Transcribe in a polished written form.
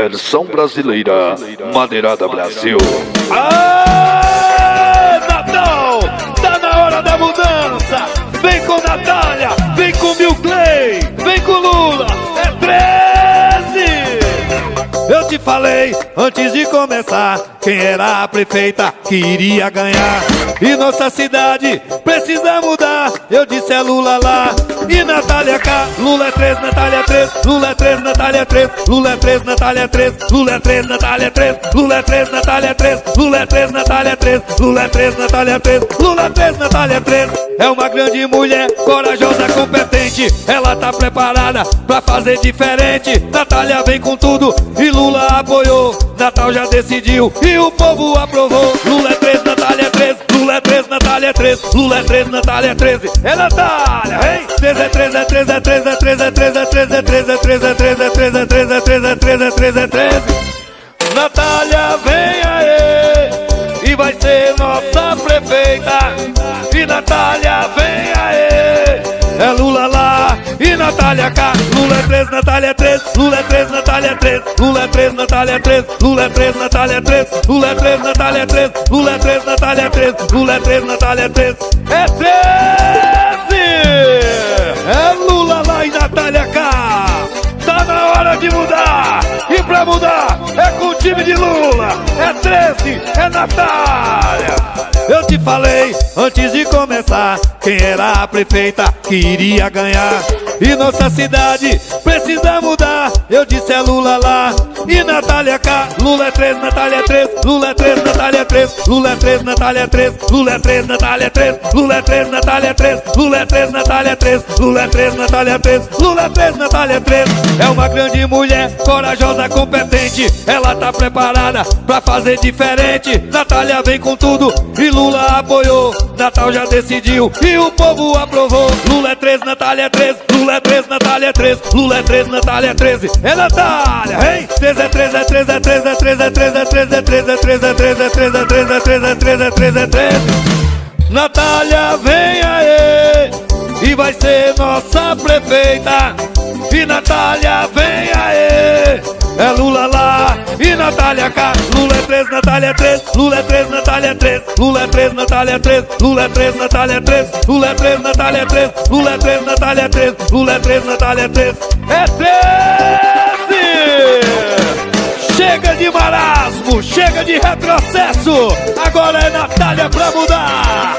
Versão brasileira, Madeirada Brasil. Aê, Natal! Tá na hora da mudança! Vem com Natália, vem com Bill Clay, vem com Lula, é 13! Eu te falei antes de começar quem era a prefeita que iria ganhar. E nossa cidade precisa mudar. Eu disse é Lula lá e Natália cá. Lula é 3, Natália 3, Lula é 3, Natália 3, Lula é 3, Natália 3, Lula é 3, Natália 3, Lula é 3, Natália 3, Lula é 3, Natália 3, Lula é 3, Natália 3, Lula é 3, Natália 3. É uma grande mulher, corajosa, competente. Ela tá preparada pra fazer diferente. Natália vem com tudo e Lula apoiou. Natal já decidiu e o povo aprovou. Lula é 3, Natália 3, Lula é 3, Natália 3, Lula é 3, Natália 13. É Natália, hein? 3 é 3 é 3 é 3 é 3 é 3 é 3 é 3 é 3 é 3 é 3 é 3 é 3 é 3 é 3 é 13. Natália vem aí e vai ser nossa prefeita. E Natália vem aí, é Lula lá e Natália cá. Lula é 3, Natália 3, Lula é 3, Natália 3, Lula é 3, Natália 3, Lula é 3, Natália 3, Lula é 3, Natália 3, Lula é 3, Natália 3, Lula é 3, Natália 3. É 13! É Lula lá e Natália cá. Tá na hora de mudar. E pra mudar é com o time de Lula. É 13, é Natália. Eu te falei antes de começar quem era a prefeita que iria ganhar. E nossa cidade precisa mudar. Eu disse é Lula lá e Natália cá. Lula é 3, Natália 3, Lula é 3, Natália 3, Lula é 3, Natália 3, Lula é 3, Natália 3, Lula é 3, Natália 3, Lula é 3, Natália 3, Lula é 3, Natália 3, Lula é 3, Natália 3. É uma grande mulher, corajosa, competente. Ela tá preparada pra fazer diferente. Natália vem com tudo e Lula apoiou. Natal já decidiu e o povo aprovou. Lula é 3, Natália 3, Lula é 3, Natália 3, Lula é 3, Natália 13. É Natália, hein? 3 é 3 é 3 é 3 é 3 é 3 é 3 é 3 é 3 é 3 é 3 é 3 é 3 é 3 é 3 é 13. Natália vem aí e vai ser nossa prefeita. E Natália vem aí, é Lula lá e Natália cá. Lula é 3, Natália 3, Lula é 3, Natália 3, Lula é 3, Natália 3, Lula é 3, Natália 3, Lula é 3, Natália 3, Lula é 3, Natália 3, Lula é 3, Natália 3. É 13! Chega de marasmo, chega de retrocesso. Agora é Natália pra mudar.